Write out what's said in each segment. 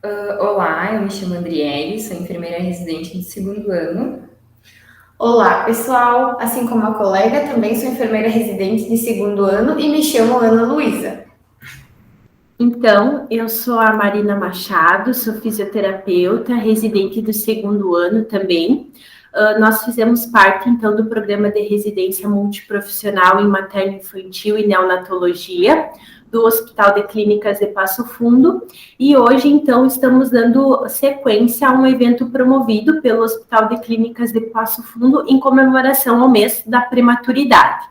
Olá, eu me chamo Adriele, sou enfermeira residente de segundo ano. Olá, pessoal! Assim como a colega, também sou enfermeira residente de segundo ano e me chamo Ana Luísa. Então, eu sou a Marina Machado, sou fisioterapeuta, residente do segundo ano também. Nós fizemos parte, então, do programa de residência multiprofissional em materno-infantil e neonatologia do Hospital de Clínicas de Passo Fundo, e hoje, então, estamos dando sequência a um evento promovido pelo Hospital de Clínicas de Passo Fundo em comemoração ao mês da prematuridade.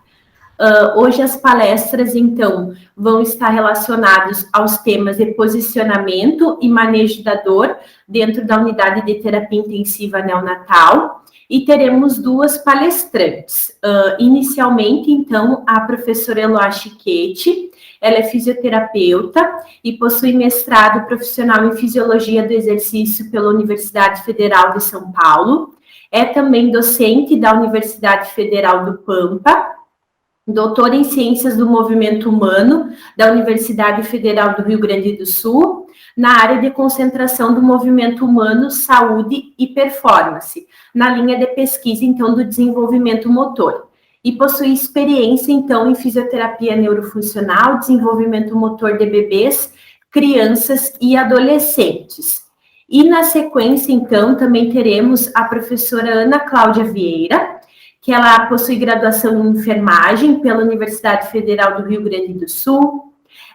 Hoje as palestras, então, vão estar relacionadas aos temas de posicionamento e manejo da dor dentro da unidade de terapia intensiva neonatal, e teremos duas palestrantes. Inicialmente, então, a professora Eloá Chiquete, ela é fisioterapeuta e possui mestrado profissional em Fisiologia do Exercício pela Universidade Federal de São Paulo, é também docente da Universidade Federal do Pampa, doutora em Ciências do Movimento Humano da Universidade Federal do Rio Grande do Sul, na área de concentração do movimento humano, saúde e performance, na linha de pesquisa, então, do desenvolvimento motor. E possui experiência, então, em fisioterapia neurofuncional, desenvolvimento motor de bebês, crianças e adolescentes. E na sequência, então, também teremos a professora Ana Cláudia Vieira, que ela possui graduação em enfermagem pela Universidade Federal do Rio Grande do Sul,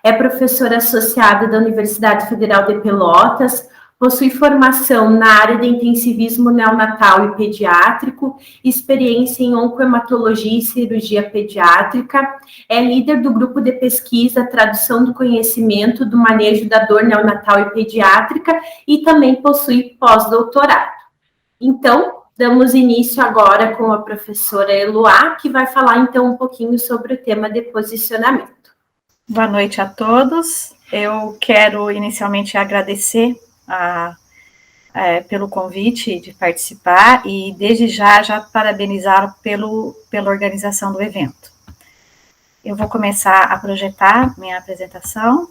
é professora associada da Universidade Federal de Pelotas, possui formação na área de intensivismo neonatal e pediátrico, experiência em oncohematologia e cirurgia pediátrica, é líder do grupo de pesquisa Tradução do Conhecimento do Manejo da Dor Neonatal e Pediátrica e também possui pós-doutorado. Então, damos início agora com a professora Eloá, que vai falar então um pouquinho sobre o tema de posicionamento. Boa noite a todos. Eu quero inicialmente agradecer pelo convite de participar e desde já parabenizar pela organização do evento. Eu vou começar a projetar minha apresentação.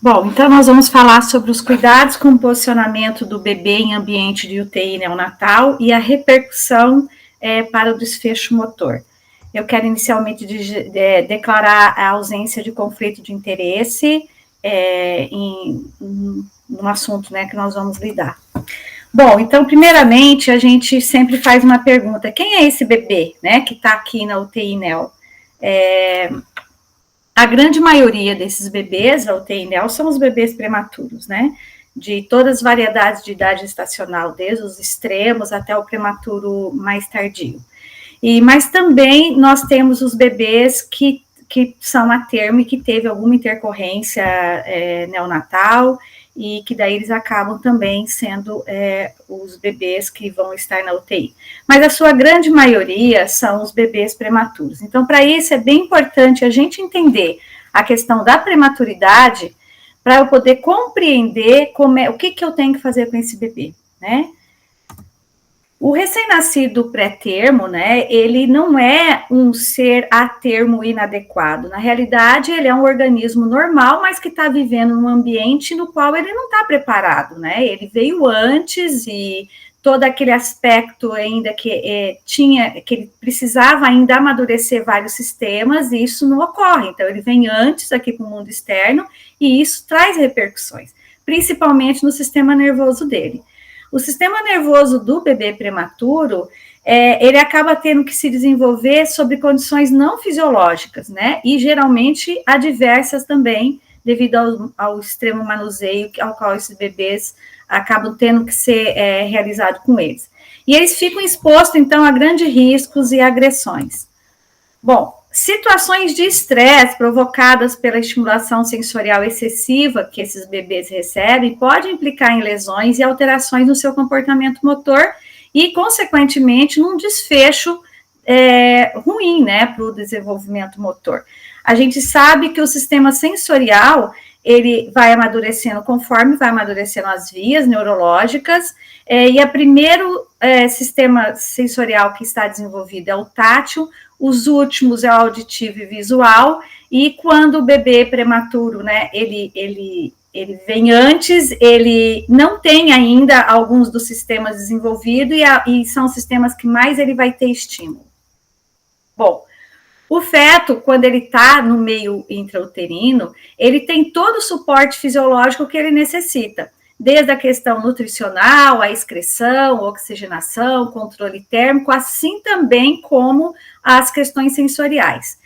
Bom, então nós vamos falar sobre os cuidados com o posicionamento do bebê em ambiente de UTI neonatal e a repercussão para o desfecho motor. Eu quero inicialmente declarar a ausência de conflito de interesse no assunto, né, que nós vamos lidar. Bom, então, primeiramente, a gente sempre faz uma pergunta: quem é esse bebê, né, que está aqui na UTI NEL? A grande maioria desses bebês da UTI NEL são os bebês prematuros, né? De todas as variedades de idade gestacional, desde os extremos até o prematuro mais tardio. Mas também nós temos os bebês que são a termo e que teve alguma intercorrência neonatal, e que daí eles acabam também sendo os bebês que vão estar na UTI. Mas a sua grande maioria são os bebês prematuros. Então, para isso, é bem importante a gente entender a questão da prematuridade, para eu poder compreender o que eu tenho que fazer com esse bebê, né? O recém-nascido pré-termo, né, ele não é um ser a termo inadequado. Na realidade, ele é um organismo normal, mas que está vivendo num ambiente no qual ele não está preparado, né? Ele veio antes e todo aquele aspecto ainda que ele precisava ainda amadurecer vários sistemas, e isso não ocorre. Então, ele vem antes aqui para o mundo externo, e isso traz repercussões, principalmente no sistema nervoso dele. O sistema nervoso do bebê prematuro, ele acaba tendo que se desenvolver sob condições não fisiológicas, né? E geralmente adversas também, devido ao extremo manuseio ao qual esses bebês acabam tendo que ser realizado com eles. E eles ficam expostos, então, a grandes riscos e agressões. Bom, situações de estresse provocadas pela estimulação sensorial excessiva que esses bebês recebem podem implicar em lesões e alterações no seu comportamento motor e, consequentemente, num desfecho ruim, né, para o desenvolvimento motor. A gente sabe que o sistema sensorial, ele vai amadurecendo conforme vai amadurecendo as vias neurológicas, e o primeiro sistema sensorial que está desenvolvido é o tátil, os últimos é o auditivo e visual, e quando o bebê prematuro, né, ele vem antes, ele não tem ainda alguns dos sistemas desenvolvidos, e são os sistemas que mais ele vai ter estímulo. Bom, o feto, quando ele está no meio intrauterino, ele tem todo o suporte fisiológico que ele necessita, desde a questão nutricional, a excreção, oxigenação, controle térmico, assim também como as questões sensoriais.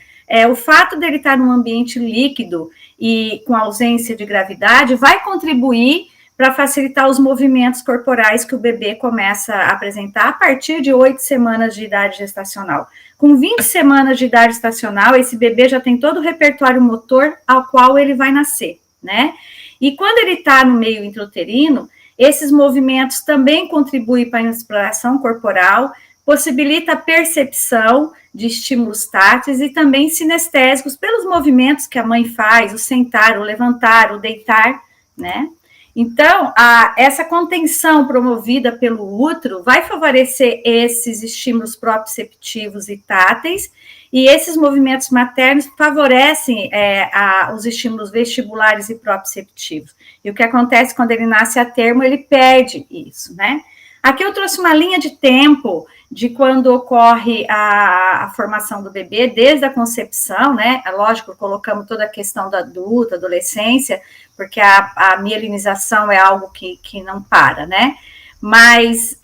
O fato dele estar num ambiente líquido e com ausência de gravidade vai contribuir para facilitar os movimentos corporais que o bebê começa a apresentar a partir de 8 semanas de idade gestacional. Com 20 semanas de idade gestacional, esse bebê já tem todo o repertório motor ao qual ele vai nascer, né? E quando ele está no meio intrauterino, esses movimentos também contribuem para a exploração corporal, possibilita a percepção de estímulos táteis e também sinestésicos pelos movimentos que a mãe faz, o sentar, o levantar, o deitar, né? Então, essa contenção promovida pelo útero vai favorecer esses estímulos proprioceptivos e táteis, e esses movimentos maternos favorecem os estímulos vestibulares e proprioceptivos. E o que acontece quando ele nasce a termo, ele perde isso, né? Aqui eu trouxe uma linha de tempo de quando ocorre a formação do bebê, desde a concepção, né? Lógico, colocamos toda a questão da adolescência, porque a mielinização é algo que não para, né? Mas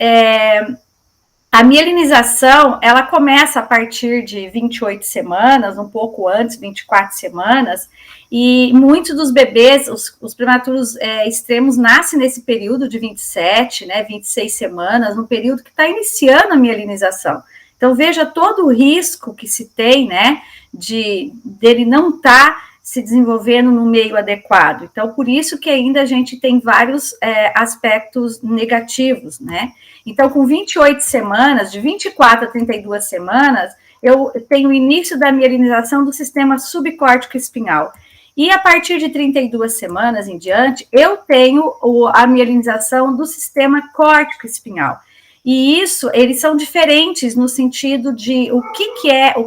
a mielinização, ela começa a partir de 28 semanas, um pouco antes, 24 semanas, e muitos dos bebês, os prematuros extremos, nascem nesse período de 27, né, 26 semanas, no período que está iniciando a mielinização. Então, veja todo o risco que se tem, né, dele não estar se desenvolvendo no meio adequado. Então, por isso que ainda a gente tem vários aspectos negativos, né? Então, com 28 semanas, de 24 a 32 semanas, eu tenho o início da mielinização do sistema subcórtico espinhal. E a partir de 32 semanas em diante, eu tenho a mielinização do sistema córtico espinhal. E isso, eles são diferentes no sentido de o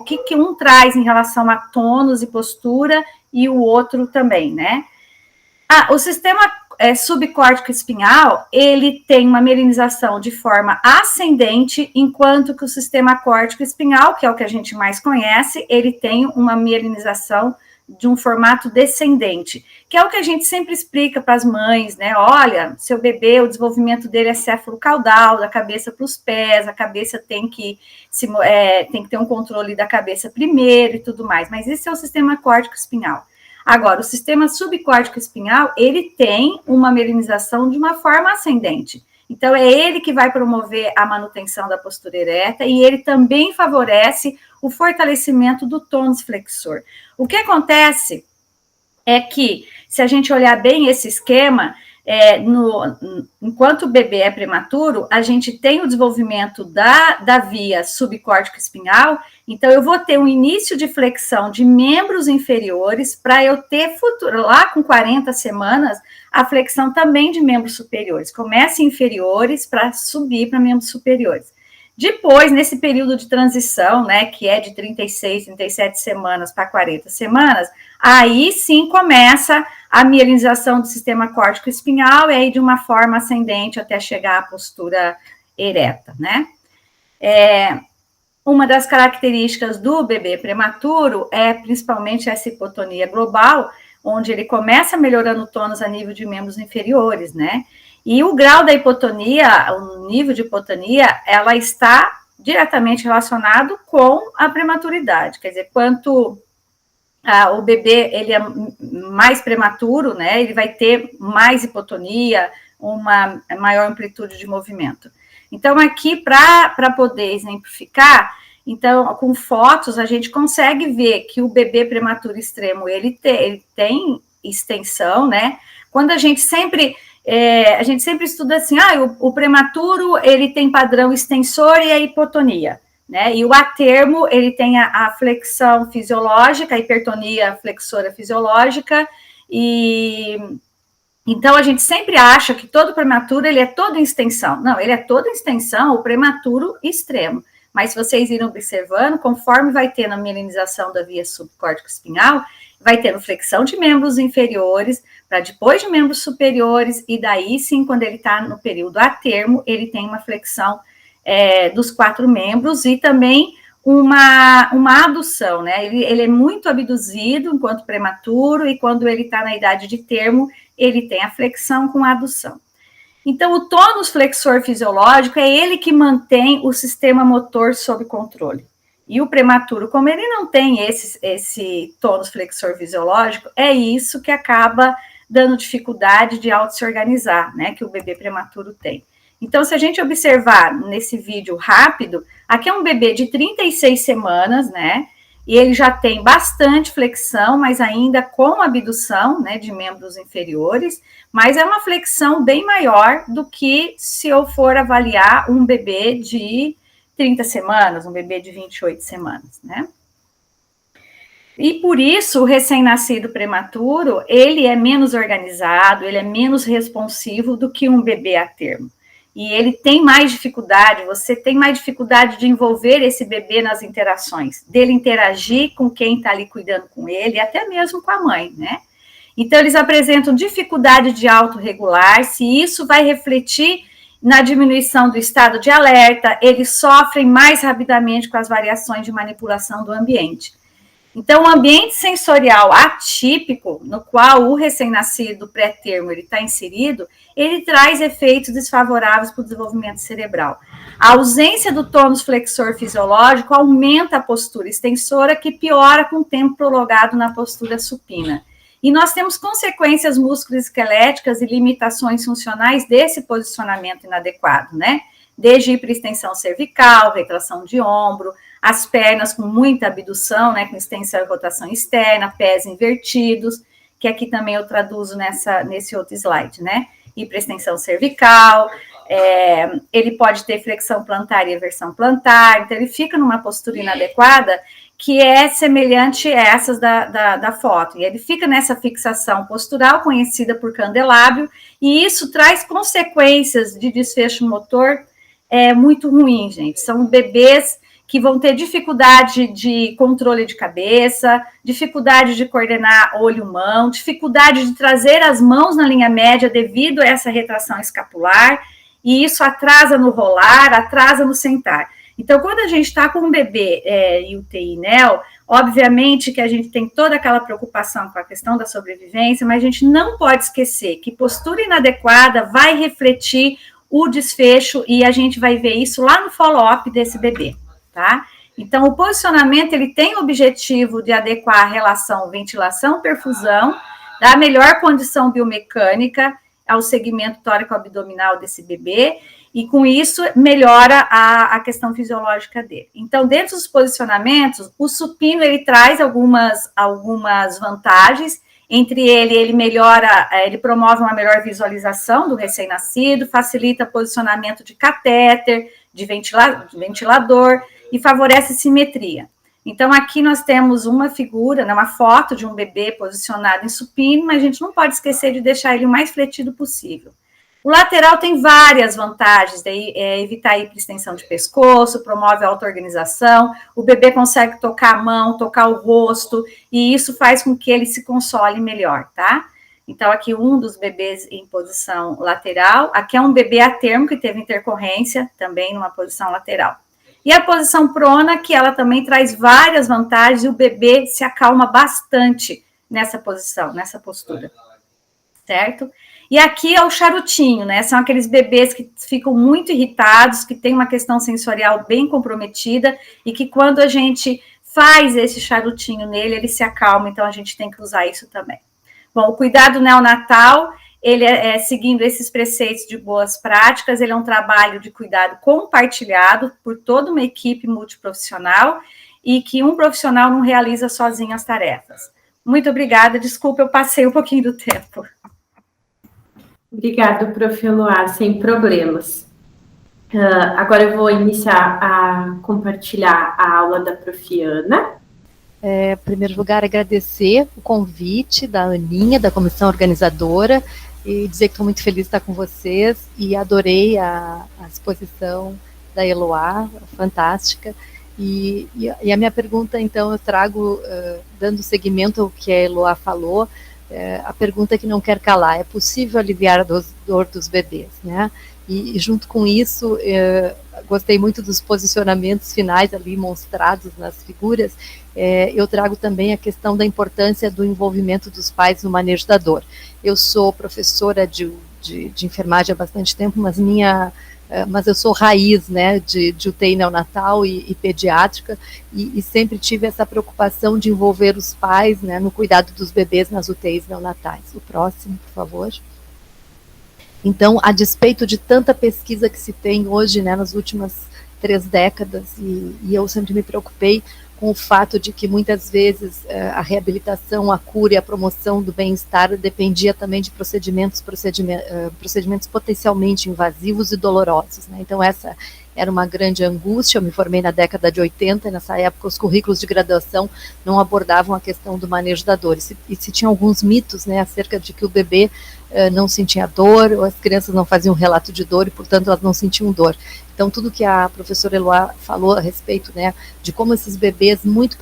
que um traz em relação a tônus e postura e o outro também, né? O sistema subcórtico espinhal, ele tem uma mielinização de forma ascendente, enquanto que o sistema córtico espinhal, que é o que a gente mais conhece, ele tem uma mielinização de um formato descendente, que é o que a gente sempre explica para as mães, né? Olha, seu bebê, o desenvolvimento dele é céfalo-caudal, da cabeça para os pés, a cabeça tem que ter um controle da cabeça primeiro e tudo mais, mas esse é o sistema córtico-espinhal. Agora, o sistema subcórtico espinhal, ele tem uma mielinização de uma forma ascendente. Então, é ele que vai promover a manutenção da postura ereta e ele também favorece o fortalecimento do tônus flexor. O que acontece é que, se a gente olhar bem esse esquema, enquanto o bebê é prematuro, a gente tem o desenvolvimento da via subcórtico espinhal, então eu vou ter um início de flexão de membros inferiores para eu ter futuro, lá com 40 semanas, a flexão também de membros superiores. Começa em inferiores para subir para membros superiores. Depois, nesse período de transição, né, que é de 36, 37 semanas para 40 semanas, aí sim começa a mielinização do sistema córtico espinhal, e aí de uma forma ascendente até chegar à postura ereta, né? Uma das características do bebê prematuro é principalmente essa hipotonia global, onde ele começa melhorando o tônus a nível de membros inferiores, né? E o grau da hipotonia, o nível de hipotonia, ela está diretamente relacionado com a prematuridade. Quer dizer, quanto o bebê ele é mais prematuro, né, ele vai ter mais hipotonia, uma maior amplitude de movimento. Então, aqui, para poder exemplificar, então, com fotos, a gente consegue ver que o bebê prematuro extremo, ele tem extensão, né? Quando a gente sempre estuda assim, o prematuro, ele tem padrão extensor e a hipotonia, né? E o atermo, ele tem a flexão fisiológica, a hipertonia flexora fisiológica, E então a gente sempre acha que todo prematuro ele é todo em extensão. Não, ele é todo em extensão, o prematuro extremo. Mas se vocês irem observando, conforme vai tendo a mielinização da via subcórtico-espinhal, vai tendo flexão de membros inferiores, para depois de membros superiores, e daí sim, quando ele está no período a termo, ele tem uma flexão dos 4 membros e também uma adução, né? Ele é muito abduzido enquanto prematuro, e quando ele está na idade de termo, ele tem a flexão com a adução. Então, o tônus flexor fisiológico é ele que mantém o sistema motor sob controle. E o prematuro, como ele não tem esse tônus flexor fisiológico, é isso que acaba dando dificuldade de auto se organizar, né? Que o bebê prematuro tem. Então, se a gente observar nesse vídeo rápido, aqui é um bebê de 36 semanas, né? E ele já tem bastante flexão, mas ainda com abdução, né, de membros inferiores, mas é uma flexão bem maior do que se eu for avaliar um bebê de 30 semanas, um bebê de 28 semanas, né? E por isso, o recém-nascido prematuro, ele é menos organizado, ele é menos responsivo do que um bebê a termo. E ele tem mais dificuldade, você tem mais dificuldade de envolver esse bebê nas interações, dele interagir com quem está ali cuidando com ele, até mesmo com a mãe, né? Então, eles apresentam dificuldade de autorregular, se isso vai refletir na diminuição do estado de alerta, eles sofrem mais rapidamente com as variações de manipulação do ambiente. Então, o ambiente sensorial atípico, no qual o recém-nascido pré-termo está inserido, ele traz efeitos desfavoráveis para o desenvolvimento cerebral. A ausência do tônus flexor fisiológico aumenta a postura extensora, que piora com o tempo prolongado na postura supina. E nós temos consequências musculoesqueléticas e limitações funcionais desse posicionamento inadequado, né? Desde hiperextensão cervical, retração de ombro, as pernas com muita abdução, né, com extensão e rotação externa, pés invertidos, que aqui também eu traduzo nesse outro slide, né? Hiperextensão cervical, ele pode ter flexão plantar e eversão plantar, então ele fica numa postura inadequada, que é semelhante a essas da foto, e ele fica nessa fixação postural, conhecida por candelabro, e isso traz consequências de desfecho motor muito ruim, gente. São bebês que vão ter dificuldade de controle de cabeça, dificuldade de coordenar olho-mão, dificuldade de trazer as mãos na linha média devido a essa retração escapular, e isso atrasa no rolar, atrasa no sentar. Então, quando a gente está com um bebê em UTI NEO, obviamente que a gente tem toda aquela preocupação com a questão da sobrevivência, mas a gente não pode esquecer que postura inadequada vai refletir o desfecho, e a gente vai ver isso lá no follow-up desse bebê. Tá? Então, o posicionamento, ele tem o objetivo de adequar a relação ventilação-perfusão, dar a melhor condição biomecânica ao segmento tórico-abdominal desse bebê, e com isso melhora a questão fisiológica dele. Então, dentro dos posicionamentos, o supino, ele traz algumas vantagens, entre ele melhora, ele promove uma melhor visualização do recém-nascido, facilita posicionamento de catéter, de ventilador, e favorece simetria. Então, aqui nós temos uma figura, uma foto de um bebê posicionado em supino, mas a gente não pode esquecer de deixar ele o mais fletido possível. O lateral tem várias vantagens, evitar a hiperextensão de pescoço, promove a auto-organização, o bebê consegue tocar a mão, tocar o rosto, e isso faz com que ele se console melhor, tá? Então, aqui um dos bebês em posição lateral, aqui é um bebê a termo que teve intercorrência, também numa posição lateral. E a posição prona, que ela também traz várias vantagens, e o bebê se acalma bastante nessa posição, nessa postura, certo? E aqui é o charutinho, né? São aqueles bebês que ficam muito irritados, que tem uma questão sensorial bem comprometida, e que quando a gente faz esse charutinho nele, ele se acalma, então a gente tem que usar isso também. Bom, o cuidado neonatal, ele seguindo esses preceitos de boas práticas, ele é um trabalho de cuidado compartilhado por toda uma equipe multiprofissional, e que um profissional não realiza sozinho as tarefas. Muito obrigada, desculpa, eu passei um pouquinho do tempo. Obrigada, Prof. Eloá, sem problemas. Agora eu vou iniciar a compartilhar a aula da Prof. Ana. Em primeiro lugar, agradecer o convite da Aninha, da comissão organizadora, e dizer que estou muito feliz de estar com vocês, e adorei a exposição da Eloá, fantástica. E a minha pergunta, então, eu trago, dando seguimento ao que a Eloá falou, a pergunta que não quer calar: é possível aliviar a dor dos bebês, né? E junto com isso, gostei muito dos posicionamentos finais ali mostrados nas figuras. Eu trago também a questão da importância do envolvimento dos pais no manejo da dor. Eu sou professora de enfermagem há bastante tempo, mas eu sou raiz, né, de UTI neonatal e pediátrica, e sempre tive essa preocupação de envolver os pais, né, no cuidado dos bebês nas UTIs neonatais. O próximo, por favor. Então, a despeito de tanta pesquisa que se tem hoje, né, nas últimas 3 décadas, e eu sempre me preocupei com o fato de que muitas vezes a reabilitação, a cura e a promoção do bem-estar dependia também de procedimentos potencialmente invasivos e dolorosos, né? Então essa era uma grande angústia. Eu me formei na década de 80, e nessa época os currículos de graduação não abordavam a questão do manejo da dor, e se tinha alguns mitos, né, acerca de que o bebê não sentia dor, ou as crianças não faziam relato de dor, e portanto elas não sentiam dor. Então, tudo que a professora Eloá falou a respeito, né, de como esses bebês muito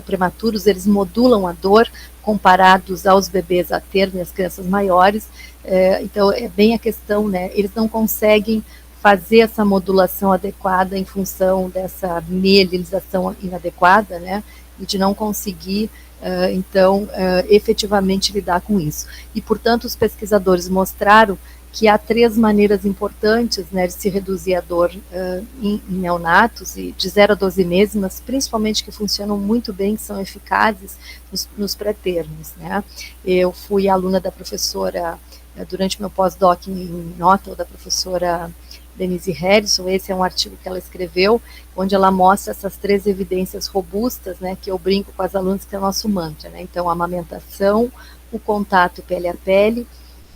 prematuros, eles modulam a dor comparados aos bebês a termo e as crianças maiores. Então, é bem a questão, né, eles não conseguem fazer essa modulação adequada em função dessa mielinização inadequada, né, e de não conseguir, efetivamente lidar com isso. E, portanto, os pesquisadores mostraram que há 3 maneiras importantes, né, de se reduzir a dor em neonatos, e de 0 a 12 meses, mas principalmente que funcionam muito bem, que são eficazes nos pré-termos, né. Eu fui aluna da professora, durante meu pós-doc em Ottawa, da professora Denise Harrison. Esse é um artigo que ela escreveu, onde ela mostra essas 3 evidências robustas, né, que eu brinco com as alunas, que é o nosso mantra, né. Então, a amamentação, o contato pele a pele,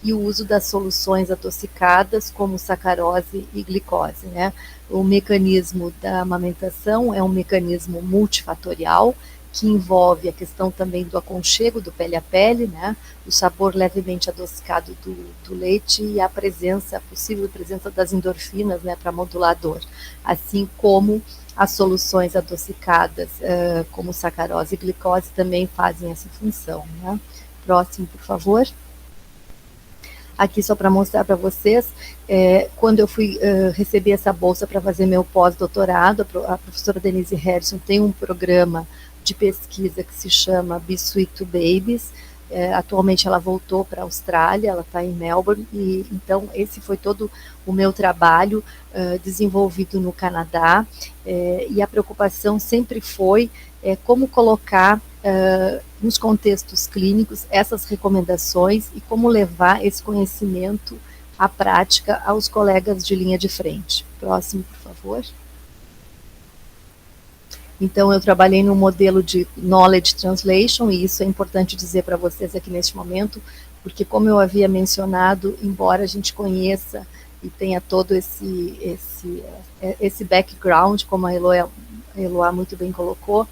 e o uso das soluções adocicadas, como sacarose e glicose, né. O mecanismo da amamentação é um mecanismo multifatorial, que envolve a questão também do aconchego do pele a pele, né, o sabor levemente adocicado do leite, e a possível presença das endorfinas, né, para modular a dor, assim como as soluções adocicadas, como sacarose e glicose, também fazem essa função, né. Próximo, por favor. Aqui só para mostrar para vocês, quando eu fui receber essa bolsa para fazer meu pós-doutorado, a professora Denise Harrison tem um programa de pesquisa que se chama Be Sweet to Babies. Atualmente ela voltou para a Austrália, ela está em Melbourne, e então esse foi todo o meu trabalho desenvolvido no Canadá, e a preocupação sempre foi como colocar nos contextos clínicos essas recomendações, e como levar esse conhecimento à prática aos colegas de linha de frente. Próximo, por favor. Então, eu trabalhei no modelo de Knowledge Translation, e isso é importante dizer para vocês aqui neste momento, porque, como eu havia mencionado, embora a gente conheça e tenha todo esse background, como a Eloá muito bem colocou,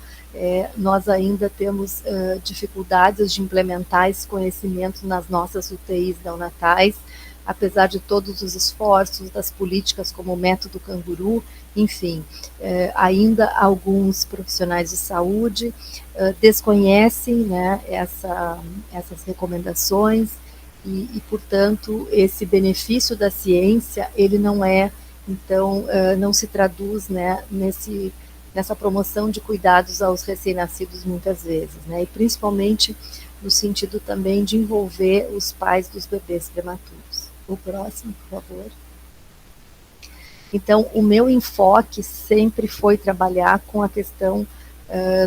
nós ainda temos dificuldades de implementar esse conhecimento nas nossas UTIs neonatais, apesar de todos os esforços das políticas como o método canguru. Enfim, ainda alguns profissionais de saúde desconhecem, né, essas recomendações, e, portanto, esse benefício da ciência, ele não então, não se traduz, né, nessa promoção de cuidados aos recém-nascidos muitas vezes, né, e principalmente no sentido também de envolver os pais dos bebês prematuros. O próximo, por favor. Então, o meu enfoque sempre foi trabalhar com a questão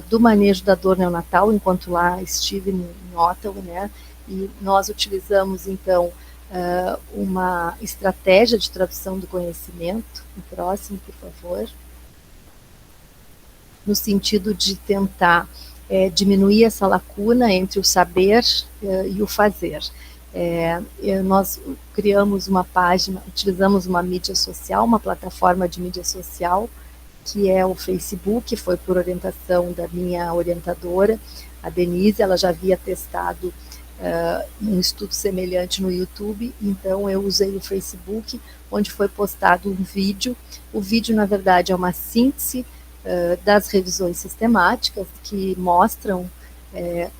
do manejo da dor neonatal, enquanto lá estive em Ottawa, né, e nós utilizamos, então, uma estratégia de tradução do conhecimento. O próximo, por favor. No sentido de tentar diminuir essa lacuna entre o saber e o fazer. Nós criamos uma página, utilizamos uma mídia social, uma plataforma de mídia social, que é o Facebook, foi por orientação da minha orientadora, a Denise. Ela já havia testado um estudo semelhante no YouTube, então eu usei o Facebook, onde foi postado um vídeo. O vídeo, na verdade, é uma síntese das revisões sistemáticas que mostram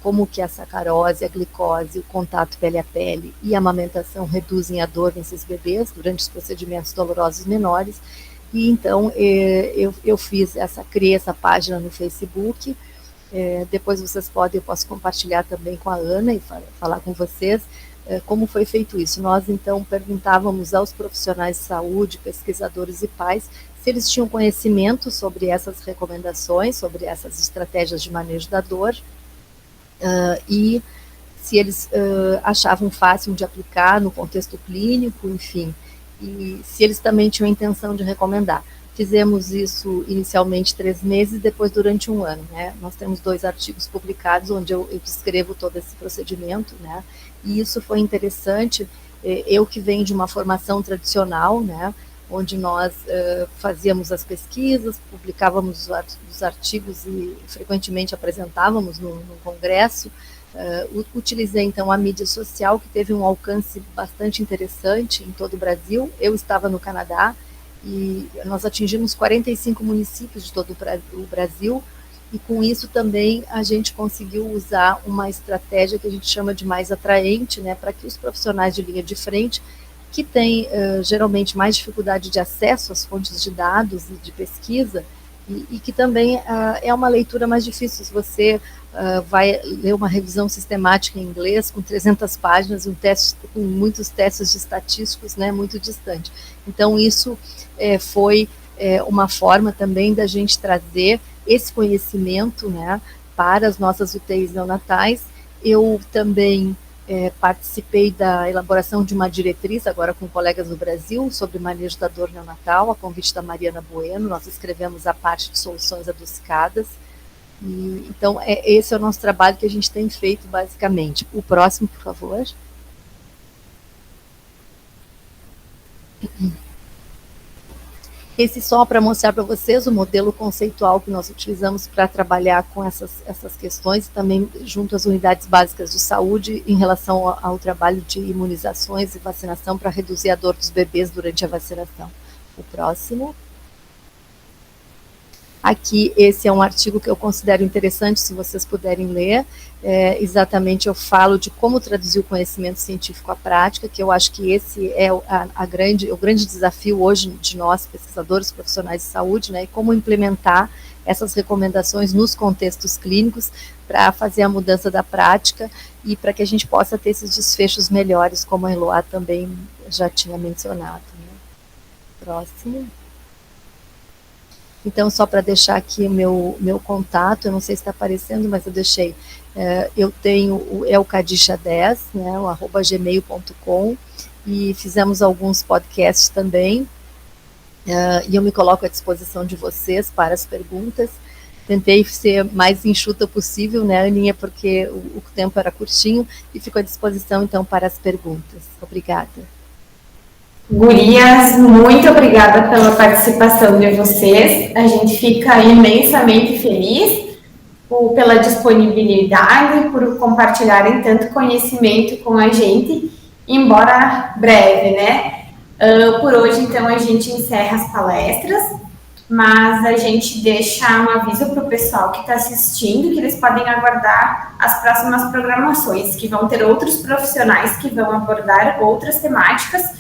como que a sacarose, a glicose, o contato pele a pele e a amamentação reduzem a dor nesses bebês durante os procedimentos dolorosos menores. E então eu criei essa página no Facebook. Depois eu posso compartilhar também com a Ana e falar com vocês como foi feito isso. Nós então perguntávamos aos profissionais de saúde, pesquisadores e pais, se eles tinham conhecimento sobre essas recomendações, sobre essas estratégias de manejo da dor, e se eles achavam fácil de aplicar no contexto clínico, enfim, e se eles também tinham a intenção de recomendar. Fizemos isso inicialmente 3 meses, depois durante 1 ano, né? Nós temos 2 artigos publicados onde eu descrevo todo esse procedimento, né? E isso foi interessante. Eu que venho de uma formação tradicional, né? Onde nós fazíamos as pesquisas, publicávamos os artigos e frequentemente apresentávamos no congresso. Utilizei então a mídia social, que teve um alcance bastante interessante em todo o Brasil. Eu estava no Canadá, e nós atingimos 45 municípios de todo o Brasil, e com isso também a gente conseguiu usar uma estratégia que a gente chama de mais atraente, né, para que os profissionais de linha de frente, que têm geralmente mais dificuldade de acesso às fontes de dados e de pesquisa, e que também é uma leitura mais difícil. Se você vai ler uma revisão sistemática em inglês com 300 páginas, com muitos testes de estatísticos, né, muito distante. Então isso foi uma forma também da gente trazer esse conhecimento, né, para as nossas UTIs neonatais. Eu também participei da elaboração de uma diretriz, agora com colegas do Brasil, sobre manejo da dor neonatal, a convite da Mariana Bueno. Nós escrevemos a parte de soluções adocicadas. E, então, esse é o nosso trabalho que a gente tem feito, basicamente. O próximo, por favor. Esse só para mostrar para vocês o modelo conceitual que nós utilizamos para trabalhar com essas questões, e também junto às unidades básicas de saúde em relação ao trabalho de imunizações e vacinação para reduzir a dor dos bebês durante a vacinação. O próximo. Aqui, esse é um artigo que eu considero interessante, se vocês puderem ler. Exatamente, eu falo de como traduzir o conhecimento científico à prática, que eu acho que esse é o grande desafio hoje de nós, pesquisadores, profissionais de saúde, né, e como implementar essas recomendações nos contextos clínicos para fazer a mudança da prática e para que a gente possa ter esses desfechos melhores, como a Eloá também já tinha mencionado, né. Próximo. Então, só para deixar aqui o meu contato, eu não sei se está aparecendo, mas eu deixei. Eu tenho o elcadicha10, né, o @gmail.com, e fizemos alguns podcasts também, e eu me coloco à disposição de vocês para as perguntas. Tentei ser mais enxuta possível, né, Aninha, porque o tempo era curtinho, e fico à disposição, então, para as perguntas. Obrigada. Gurias, muito obrigada pela participação de vocês. A gente fica imensamente feliz pela disponibilidade, por compartilharem tanto conhecimento com a gente, embora breve, né? Por hoje, então, a gente encerra as palestras, mas a gente deixa um aviso para o pessoal que está assistindo, que eles podem aguardar as próximas programações, que vão ter outros profissionais que vão abordar outras temáticas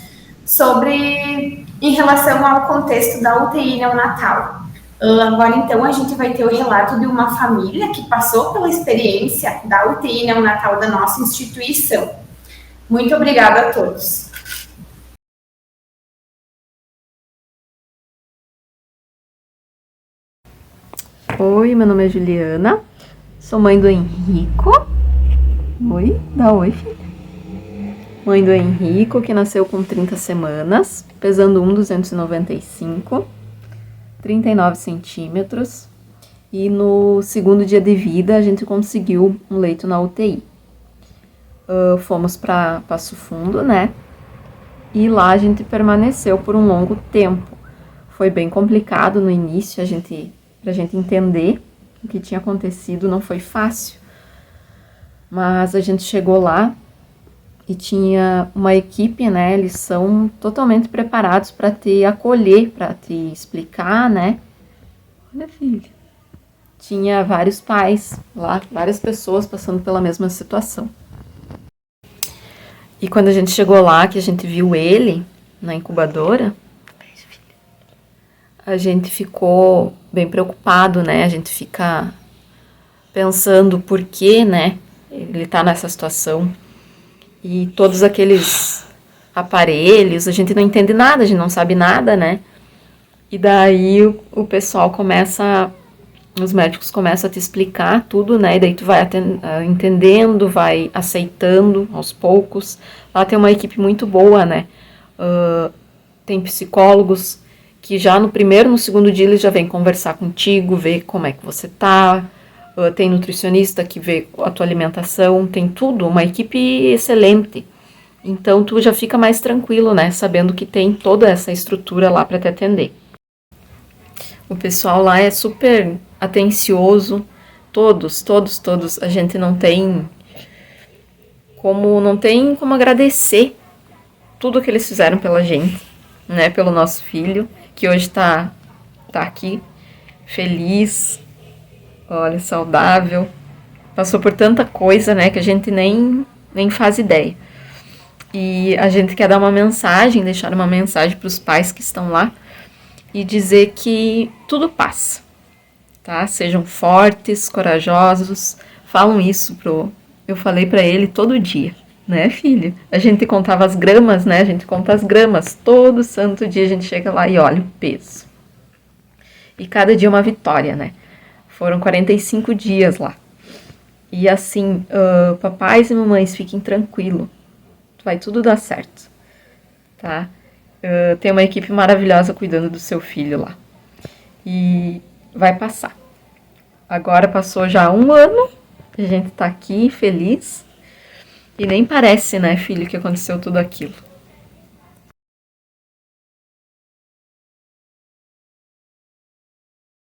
em relação ao contexto da UTI neonatal. Agora, então, a gente vai ter o relato de uma família que passou pela experiência da UTI neonatal da nossa instituição. Muito obrigada a todos. Oi, meu nome é Juliana, sou mãe do Henrico. Oi, dá oi, filha. Mãe do Henrico, que nasceu com 30 semanas, pesando 1,295, 39 centímetros. E no 2º dia de vida, a gente conseguiu um leito na UTI. Fomos para Passo Fundo, né? E lá a gente permaneceu por um longo tempo. foi bem complicado no início, pra gente entender o que tinha acontecido, não foi fácil. Mas a gente chegou lá e tinha uma equipe, né? Eles são totalmente preparados para te acolher, para te explicar, né? Olha, filho. Tinha vários pais lá, várias pessoas passando pela mesma situação. E quando a gente chegou lá, que a gente viu ele na incubadora, a gente ficou bem preocupado, né? A gente fica pensando por que, né? Ele tá nessa situação. E todos aqueles aparelhos, a gente não entende nada, a gente não sabe nada, né? E daí o pessoal começa, os médicos começam a te explicar tudo, né? E daí tu vai entendendo, vai aceitando aos poucos. Lá tem uma equipe muito boa, né? Tem psicólogos que já no primeiro, no segundo dia eles já vêm conversar contigo, ver como é que você tá. Tem nutricionista que vê a tua alimentação, tem tudo, uma equipe excelente. Então tu já fica mais tranquilo, né? Sabendo que tem toda essa estrutura lá para te atender. O pessoal lá é super atencioso, todos. A gente não tem como agradecer tudo que eles fizeram pela gente, né? Pelo nosso filho, que hoje tá aqui, feliz, olha, saudável. Passou por tanta coisa, né? Que a gente nem faz ideia. E a gente quer dar uma mensagem, deixar uma mensagem para os pais que estão lá e dizer que tudo passa, tá? Sejam fortes, corajosos. Falam isso eu falei para ele todo dia, né, filho? A gente contava as gramas, né? A gente conta as gramas. Todo santo dia a gente chega lá e olha o peso. E cada dia uma vitória, né? Foram 45 dias lá. E assim, papais e mamães, fiquem tranquilos. Vai tudo dar certo, tá? Tem uma equipe maravilhosa cuidando do seu filho lá. E vai passar. Agora passou já 1 ano, a gente tá aqui feliz. E nem parece, né, filho, que aconteceu tudo aquilo.